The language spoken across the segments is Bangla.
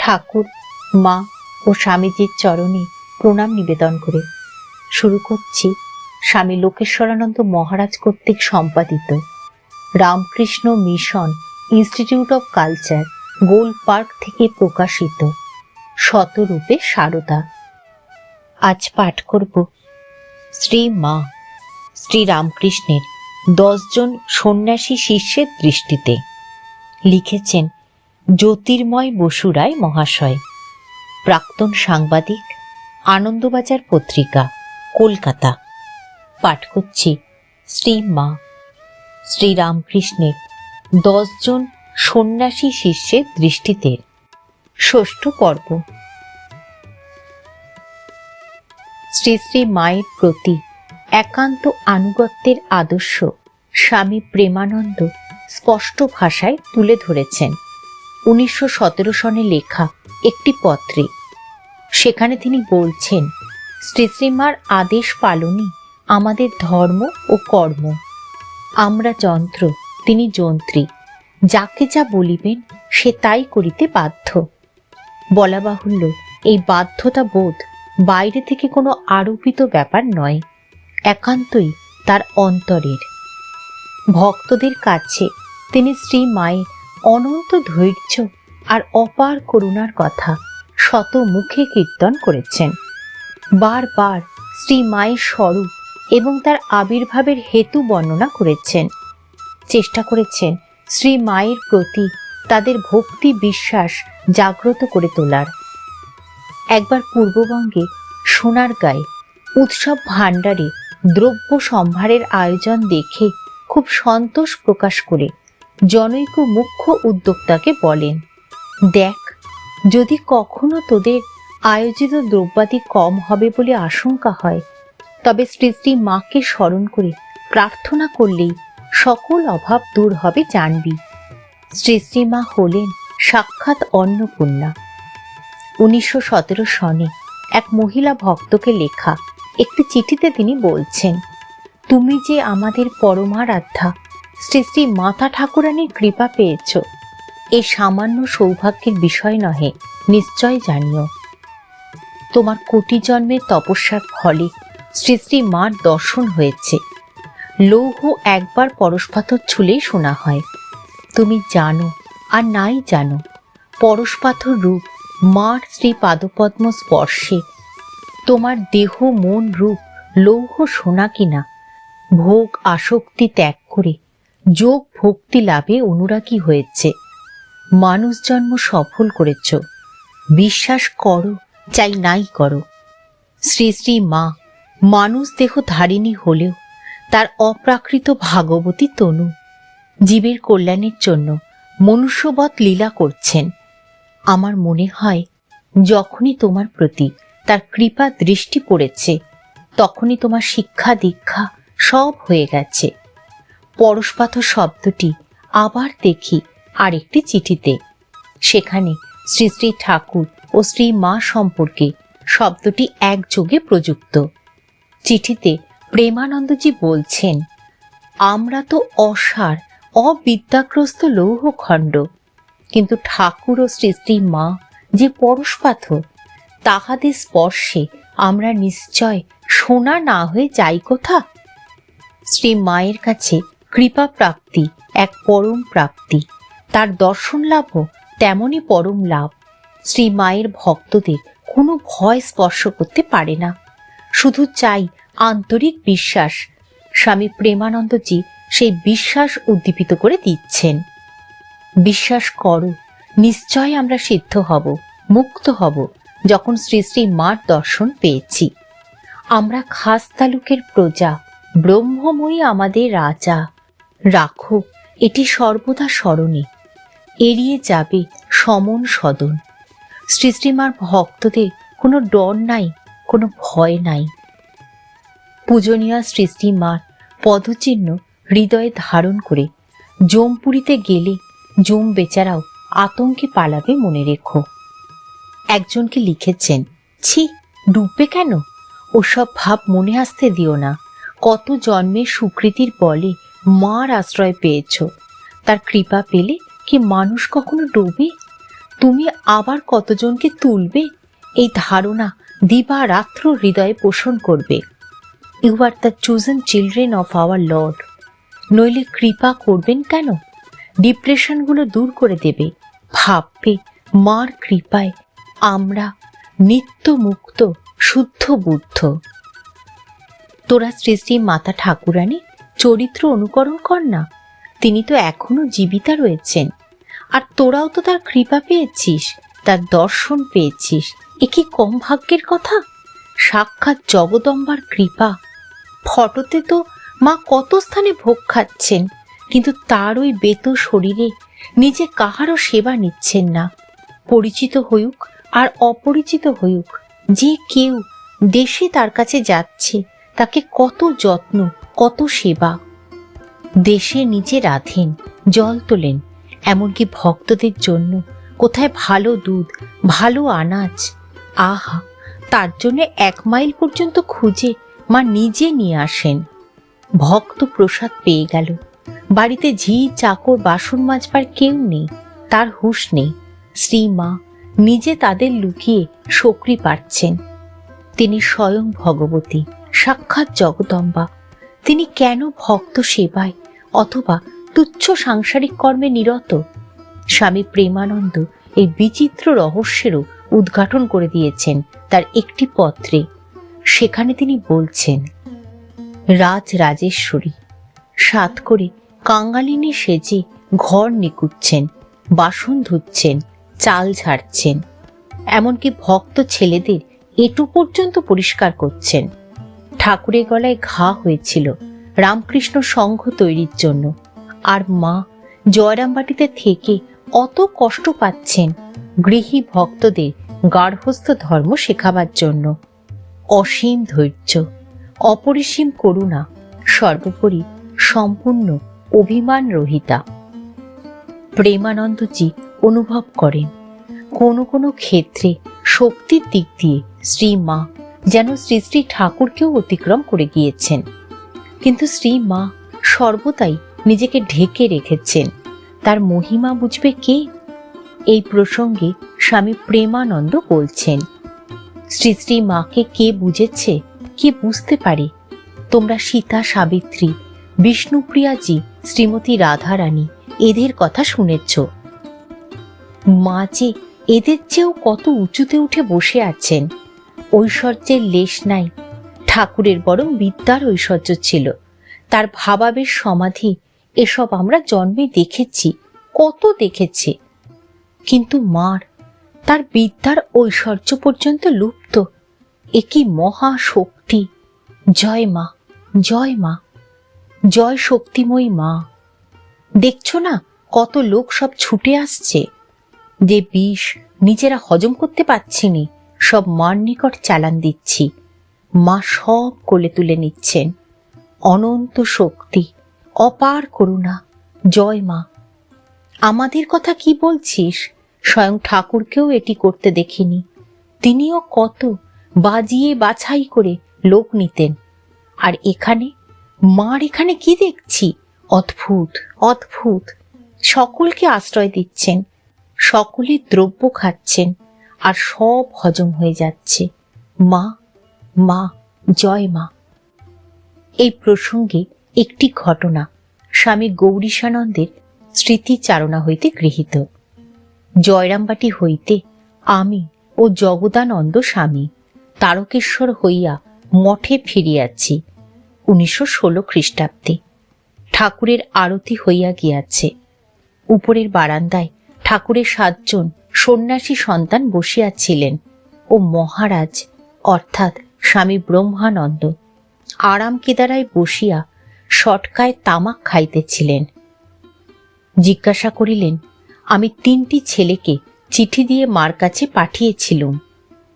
ঠাকুর, মা ও স্বামীজির চরণে প্রণাম নিবেদন করে শুরু করছি স্বামী লোকেশ্বরানন্দ মহারাজ কর্তৃক সম্পাদিত Ramakrishna mission institute of culture, goal park থেকে প্রকাশিত শতরূপে সারদা। আজ পাঠ করব শ্রী মা শ্রী রামকৃষ্ণের 10 জন সন্ন্যাসী শিষ্যের দৃষ্টিতে। লিখেছেন জ্যোতির্ময় বসু রায় মহাশয়, প্রাক্তন সাংবাদিক, আনন্দবাজার পত্রিকা, কলকাতা। পাঠ করছি শ্রী মা শ্রী রামকৃষ্ণের 10 জন সন্ন্যাসী শিষ্যের দৃষ্টিতে, ষষ্ঠ পর্ব। শ্রী শ্রী মায়ের প্রতি একান্ত আনুগত্যের আদর্শ স্বামী প্রেমানন্দ স্পষ্ট ভাষায় তুলে ধরেছেন 1917 সনে লেখা একটি পত্রে। সেখানে তিনি বলছেন, শ্রী শ্রীমার আদেশ পালনই আমাদের ধর্ম ও কর্ম। আমরা যন্ত্র, তিনি যন্ত্রী। যাকে যা বলিবেন সে তাই করিতে বাধ্য। বলা বাহুল্য, এই বাধ্যতা বোধ বাইরে থেকে কোনো আরোপিত ব্যাপার নয়, একান্তই তার অন্তরের। ভক্তদের কাছে তিনি শ্রী মায়ের অনন্ত ধৈর্য আর অপার করুণার কথা শত মুখে কীর্তন করেছেন। বারবার শ্রী মায়ের স্বরূপ এবং তার আবির্ভাবের হেতু বর্ণনা করেছেন। চেষ্টা করেছেন শ্রী মায়ের প্রতি তাদের ভক্তি বিশ্বাস জাগ্রত করে তোলার। একবার পূর্ববঙ্গে সোনারগাঁয়ে উৎসব ভাণ্ডারে দ্রব্য সম্ভারের আয়োজন দেখে খুব সন্তোষ প্রকাশ করে জনৈক মুখ্য উদ্যোক্তাকে বলেন, দেখ, যদি কখনো তোদের আয়োজিত দ্রব্যাদি কম হবে বলে আশঙ্কা হয়, তবে শ্রী শ্রী মাকে স্মরণ করে প্রার্থনা করলেই সকল অভাব দূর হবে জানবি। শ্রী শ্রী মা হলেন সাক্ষাৎ অন্নপূর্ণা। 1917 সনে এক মহিলা ভক্তকে লেখা একটি চিঠিতে তিনি বলছেন, তুমি যে আমাদের পরমারাধ্যা শ্রী শ্রী মাতা ঠাকুরানীর কৃপা পেয়েছ, এ সামান্য সৌভাগ্যের বিষয় নহে, নিশ্চয় জানিও। তোমার কোটি জন্মের তপস্যার ফলে শ্রী শ্রী মার দর্শন হয়েছে। লৌহ একবার পরশপাথর ছুলেই শোনা হয়। তুমি জানো আর নাই জানো, পরশপাথর রূপ মার শ্রী পাদপদ্ম স্পর্শে তোমার দেহ মন রূপ লৌহ সোনা কিনা ভোগ আসক্তি ত্যাগ করে যোগ ভক্তি লাভে অনুরাগী হয়েছে। মানুষ জন্ম সফল করেছ, বিশ্বাস করো চাই নাই করো। শ্রী শ্রী মা মানুষ দেহ ধারিণী হলেও তার অপ্রাকৃত ভাগবতী তনু, জীবের কল্যাণের জন্য মনুষ্যবৎ লীলা করছেন। আমার মনে হয় যখনই তোমার প্রতি তার কৃপা দৃষ্টি পড়েছে, তখনই তোমার শিক্ষা দীক্ষা সব হয়ে গেছে। পরশপাথর শব্দটি আবার দেখি আরেকটি চিঠিতে। সেখানে শ্রী শ্রী ঠাকুর ও শ্রী মা সম্পর্কে শব্দটি একযোগে প্রযুক্ত। চিঠিতে প্রেমানন্দজি বলছেন, আমরা তো অসার অবিদ্যাগ্রস্ত লৌহখণ্ড, কিন্তু ঠাকুর ও শ্রী শ্রী মা যে পরশপাথর, তাহাদের স্পর্শে আমরা নিশ্চয় সোনা না হয়ে যাই কোথা। শ্রী মায়ের কাছে কৃপা প্রাপ্তি এক পরম প্রাপ্তি, তার দর্শন লাভও তেমনই পরম লাভ। শ্রী মায়ের ভক্তদের কোনো ভয় স্পর্শ করতে পারে না, শুধু চাই আন্তরিক বিশ্বাস। স্বামী প্রেমানন্দজি সেই বিশ্বাস উদ্দীপিত করে দিচ্ছেন। বিশ্বাস করো, নিশ্চয় আমরা সিদ্ধ হব, মুক্ত হব, যখন শ্রী শ্রী মার দর্শন পেয়েছি। আমরা খাস তালুকের প্রজা, ব্রহ্মময়ী আমাদের রাজা। রাখো এটি সর্বদা স্মরণে, এড়িয়ে যাবে সমন সদন। শ্রী শ্রীমার ভক্তদের কোনো ডর নাই, কোনো ভয় নাই। পূজনীয় শ্রী শ্রী মার পদচিহ্ন হৃদয়ে ধারণ করে জমপুরিতে গেলে জম বেচারাও আতঙ্কে পালাবে মনে রেখো। একজনকে লিখেছেন, ছি, ডুববে কেন? ওসব ভাব মনে আসতে দিও না। কত জন্মের সুকৃতির বলে মার আশ্রয় পেয়েছ, তার কৃপা পেলে কি মানুষ কখনো ডোবে? তুমি আবার কতজনকে তুলবে এই ধারণা দিবা রাত্র হৃদয়ে পোষণ করবে। You are the chosen children of our lord. নইলে কৃপা করবেন কেন? ডিপ্রেশনগুলো দূর করে দেবে। ভাববে মার কৃপায় আমরা নিত্য মুক্ত শুদ্ধ বুদ্ধ। তোরা শ্রী শ্রী মাতা ঠাকুরানী চরিত্র অনুকরণ কর না। তিনি তো এখনো জীবিতা রয়েছেন, আর তোরাও তো তার কৃপা পেয়েছিস, তার দর্শন পেয়েছিস। এ কি কম ভাগ্যের কথা? সাক্ষাৎ জগদম্বার কৃপা। ফটোতে তো মা কত স্থানে ভোগ খাচ্ছেন, কিন্তু তার ওই বেত শরীরে নিজে কাহারও সেবা নিচ্ছেন না। পরিচিত হইউক আর অপরিচিত হইউক, যে কেউ দেশে তার কাছে যাচ্ছে তাকে কত যত্ন, কত সেবা। দেশে নিজে রাঁধেন, জল তোলেন, এমনকি ভক্তদের জন্য কোথায় ভালো দুধ, ভালো আনাজ, আহা, তার জন্য 1 মাইল পর্যন্ত খুঁজে মা নিজে নিয়ে আসেন। ভক্ত প্রসাদ পেয়ে গেল, বাড়িতে ঝি চাকর বাসন মাজবার কেউ নেই, তার হুঁশ নেই। শ্রীমা নিজে তাদের লুকিয়ে সক্রি পাচ্ছেন। তিনি স্বয়ং ভগবতী, সাক্ষাৎ জগদম্বা। তিনি কেন ভক্ত সেবায় অথবা তুচ্ছ সাংসারিক কর্মে নিরত? স্বামী প্রেমানন্দ এই বিচিত্র রহস্যেরও উদ্ঘাটন করে দিয়েছেন তার একটি পত্রে। সেখানে তিনি বলছেন, রাজরাজেশ্বরী সাত করে কাঙালিনী সেজে ঘর নিকুচ্ছেন, বাসন ধুচ্ছেন, চাল ঝাড়ছেন, এমনকি ভক্ত ছেলেদের এটু পর্যন্ত পরিষ্কার করছেন। ঠাকুরের গলায় ঘা হয়েছিল রামকৃষ্ণ সংঘ তৈরির জন্য, আর মা জয়রামবাটিতে থেকে অত কষ্ট পাচ্ছেন গৃহী ভক্তদের গার্হস্থ্য ধর্ম শেখাবার জন্য। অসীম ধৈর্য, অপরিসীম করুণা, সর্বোপরি সম্পূর্ণ অভিমান রহিতা। প্রেমানন্দজি অনুভব করেন কোনো কোনো ক্ষেত্রে শক্তির দিক দিয়ে শ্রীমা যেন শ্রী শ্রী ঠাকুরকেও অতিক্রম করে গিয়েছেন, কিন্তু শ্রীমা সর্বদাই নিজেকে ঢেকে রেখেছেন। তার মহিমা বুঝবে কে? এই প্রসঙ্গে স্বামী প্রেমানন্দ বলছেন, শ্রী শ্রী মাকে কে বুঝেছে, কে বুঝতে পারে? তোমরা সীতা সাবিত্রী, বিষ্ণুপ্রিয়াজি, শ্রীমতী রাধারানী এদের কথা শুনেছ। মা যে এদের চেয়েও কত উঁচুতে উঠে বসে আছেন। ঐশ্বর্যের লেশ নাই, ঠাকুরের বরং বিদ্যার ঐশ্বর্য ছিল। তার ভাবাবেশ সমাধি এসব আমরা জন্মে দেখেছি, কত দেখেছি, কিন্তু মার তার বিদ্যার ঐশ্বর্য পর্যন্ত লুপ্ত। এ কি মহা শক্তি! জয় মা, জয় মা, জয় শক্তিময়ী মা। দেখছো না কত লোক সব ছুটে আসছে? যে বিষ নিজেরা হজম করতে পারছিনি সব মার নিকট চালান দিচ্ছি। মা সব কোলে তুলে নিচ্ছেন। অনন্ত শক্তি, অপার করুণা, জয় মা। আমাদের কথা কি বলছিস? স্বয়ং ঠাকুরকেও এটি করতে দেখিনি। তিনিও কত বাজিয়ে বাছাই করে লোক নিতেন। আর এখানে মার এখানে কি দেখছি? অদ্ভুত, অদ্ভুত। সকলকে আশ্রয় দিচ্ছেন, সকলে দ্রব্য খাচ্ছেন, আর সব হজম হয়ে যাচ্ছে। মা, মা, জয় মা। এই প্রসঙ্গে একটি ঘটনা স্বামী গৌরীশানন্দের স্মৃতিচারণা হইতে গৃহীত। জয়রামবাটি হইতে আমি ও জগদানন্দ স্বামী তারকেশ্বর হইয়া মঠে ফিরিয়াছি 1916 খ্রিস্টাব্দে। ঠাকুরের আরতি হইয়া গিয়াছে। উপরের বারান্দায় ঠাকুরের 7 জন সন্ন্যাসী সন্তান বসিয়াছিলেন ও মহারাজ অর্থাৎ স্বামী ব্রহ্মানন্দ আরাম কেদারায় বসিয়া সটকায় তামাক খাইতেছিলেন। জিজ্ঞাসা করিলেন, আমি 3টি ছেলেকে চিঠি দিয়ে মার কাছে পাঠিয়েছিলুম,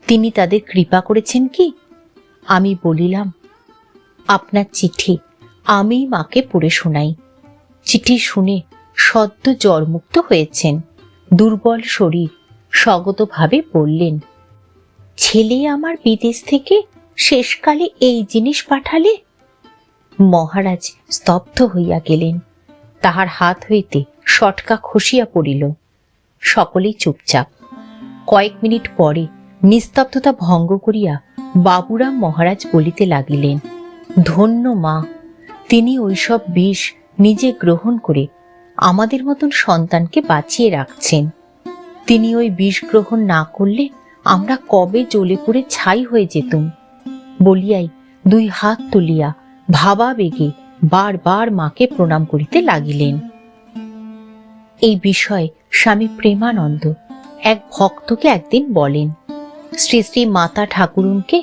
তিনি তাদের কৃপা করেছেন কি? আমি বলিলাম, আপনার চিঠি আমি মাকে পড়ে শোনাই। চিঠি শুনে সদ্য জ্বরমুক্ত হয়েছেন, দুর্বল শরীর, স্বগতভাবে বললেন, ছেলে আমার বিদেশ থেকে শেষকালে এই জিনিস পাঠালে? মহারাজ স্তব্ধ হইয়া গেলেন। তাহার হাত হইতে সটকা খসিয়া পড়িল। সকলেই চুপচাপ। কয়েক মিনিট পরে নিস্তব্ধতা ভঙ্গ করিয়া বাবুরাম মহারাজ বলিতে লাগিলেন, ধন্য মা, তিনি ওইসব বিষ নিজে গ্রহণ করে আমাদের মতন সন্তানকে বাঁচিয়ে রাখছেন। তিনি ওই বিষ গ্রহণ না করলে আমরা কবে জ্বলে পুড়ে ছাই হয়ে যেতুম। বলিয়াই দুই হাত তুলিয়া ভাবাবেগে বারবার মাকে প্রণাম করিতে লাগিলেন। এই বিষয়ে স্বামী প্রেমানন্দ এক ভক্তকে একদিন বলেন, শ্রী শ্রী মাতা ঠাকুরুনকে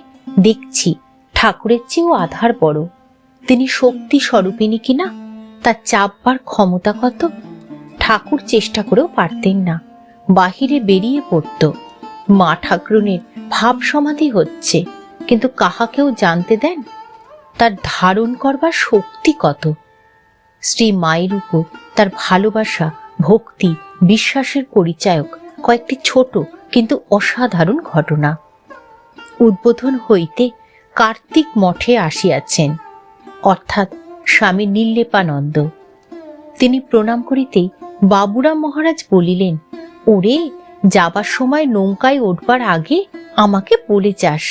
দেখছি ঠাকুরের চেয়েও আধার বড়। তিনি শক্তি স্বরূপিনী কিনা তার চাপবার ক্ষমতা কত। ঠাকুর চেষ্টা করেও পারতেন না, বাহিরে বেরিয়ে পড়ত। মা ঠাকুরুনের ভাব সমাধি হচ্ছে, কিন্তু কাহাকেও জানতে দেন তার ধারণ করবার শক্তি কত। শ্রী মায়ের উপর তার ভালোবাসা, ভক্তি, বিশ্বাসের পরিচায়ক কয়েকটি ছোট কিন্তু অসাধারণ ঘটনা। উদ্বোধন হইতে কার্তিক মঠে আসিয়াছেন, অর্থাৎ স্বামী নির্লেপানন্দ। তিনি প্রণাম করিতেই বাবুরাম মহারাজ বলিলেন, ওরে, যাবার সময় নৌকায় উঠবার আগে আমাকে বলে যাস।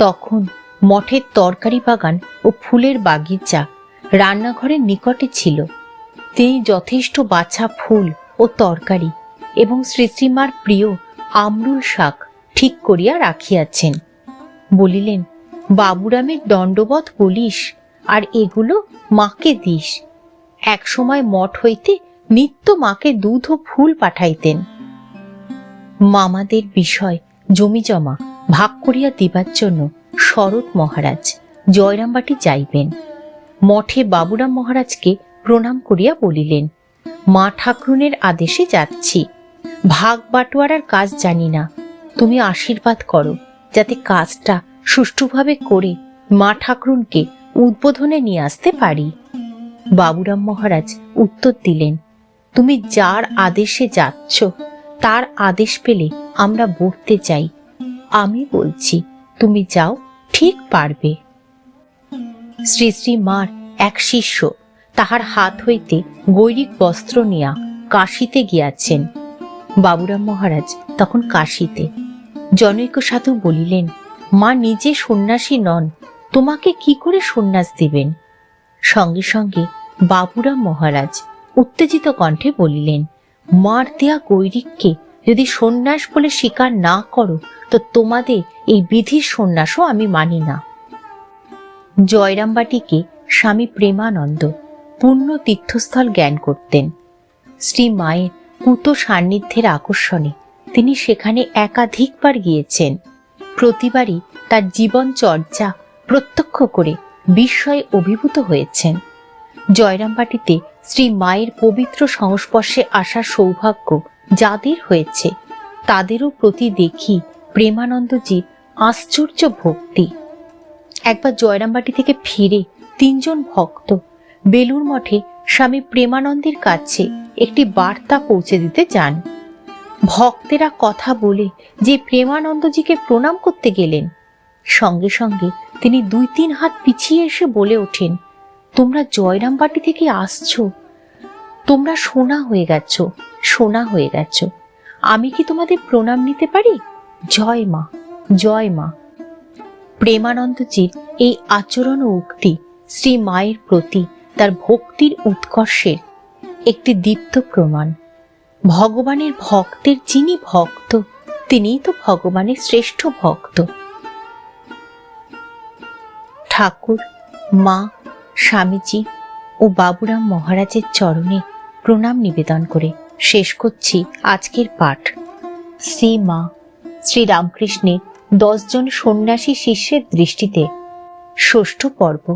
তখন মঠের তরকারি বাগান ও ফুলের বাগিচা রান্নাঘরের নিকটে ছিল। তিনি যথেষ্ট বাছা ফুল ও তরকারি এবং শ্রী শ্রীমার প্রিয় আমরুল শাক ঠিক করিয়া রাখিয়াছেন। বলিলেন, বাবুরামের দণ্ডবত বলিস, আর এগুলো মাকে দিস। এক সময় মঠ হইতে নিত্য মাকে দুধ ও ফুল পাঠাইতেন। মামাদের বিষয় জমি জমা ভাগ করিয়া দিবার জন্য শরৎ মহারাজ জয়রামবাটি যাইবেন। মঠে বাবুরাম মহারাজকে প্রণাম করিয়া বলিলেন, মা ঠাকুরুনের আদেশে যাচ্ছি। ভাগ বাটোয়ারার কাজ জানি না, তুমি আশীর্বাদ করো যাতে কাজটা সুষ্ঠুভাবে করে মা ঠাকুরুনকে উদ্বোধনে নিয়ে আসতে পারি। বাবুরাম মহারাজ উত্তর দিলেন, তুমি যার আদেশে যাচ্ছ তার আদেশ পেলে আমরা বলতে চাই। আমি বলছি তুমি যাও, ঠিক পারবে। শ্রী শ্রী মার এক শিষ্য তাহার হাত হইতে গৈরিক বস্ত্র নিয়া কাশীতে গিয়াছেন। বাবুরাম মহারাজ তখন কাশীতে। জনৈক সাধু বলিলেন, মা নিজে সন্ন্যাসী নন, তোমাকে কি করে সন্ন্যাস দিবেন? সঙ্গে সঙ্গে বাবুরাম মহারাজ উত্তেজিত কণ্ঠে বলিলেন, মার দেয়া গৈরিককে যদি সন্ন্যাস বলে স্বীকার না করো তো তোমাদের এই বিধির সন্ন্যাসও আমি মানি না। জয়রামবাটিকে স্বামী প্রেমানন্দ পূর্ণ তীর্থস্থল জ্ঞান করতেন। শ্রী মায়ের পূত সান্নিধ্যের আকর্ষণে তিনি সেখানে একাধিকবার গিয়েছেন। প্রতিবারই তার জীবন চর্যা প্রত্যক্ষ করে বিস্ময়ে অভিভূত হয়েছেন। জয়রামবাটিতে শ্রী মায়ের পবিত্র সংস্পর্শে আসার সৌভাগ্য যাদের হয়েছে তাদেরও প্রতি দেখি প্রেমানন্দজির আশ্চর্য ভক্তি। একবার জয়রামবাটি থেকে ফিরে 3 জন ভক্ত বেলুর মঠে স্বামী প্রেমানন্দের কাছে একটি বার্তা পৌঁছে দিতে যান। ভক্তেরা কথা বলে যে প্রেমানন্দজিকে প্রণাম করতে গেলেন, সঙ্গে সঙ্গে তিনি 2-3 হাত পিছিয়ে এসে বলে ওঠেন, তোমরা জয়রামবাটি থেকে আসছো, তোমরা সোনা হয়ে গেছো, সোনা হয়ে গেছো। আমি কি তোমাদের প্রণাম নিতে পারি? জয় মা, জয় মা। প্রেমানন্দজির এই আচরণ ও উক্তি শ্রী মায়ের প্রতি তার ভক্তির উৎকর্ষের একটি দীপ্ত প্রমাণ। ভগবানের ভক্তের যিনি ভক্ত, তিনিই তো ভগবানের শ্রেষ্ঠ ভক্ত। ঠাকুর, মা, স্বামীজি ও বাবুরাম মহারাজের চরণে প্রণাম নিবেদন করে শেষ করছি আজকের পাঠ। শ্রী মা শ্রীরামকৃষ্ণের 10 জন সন্ন্যাসী শিষ্যের দৃষ্টিতে ষষ্ঠ পর্ব।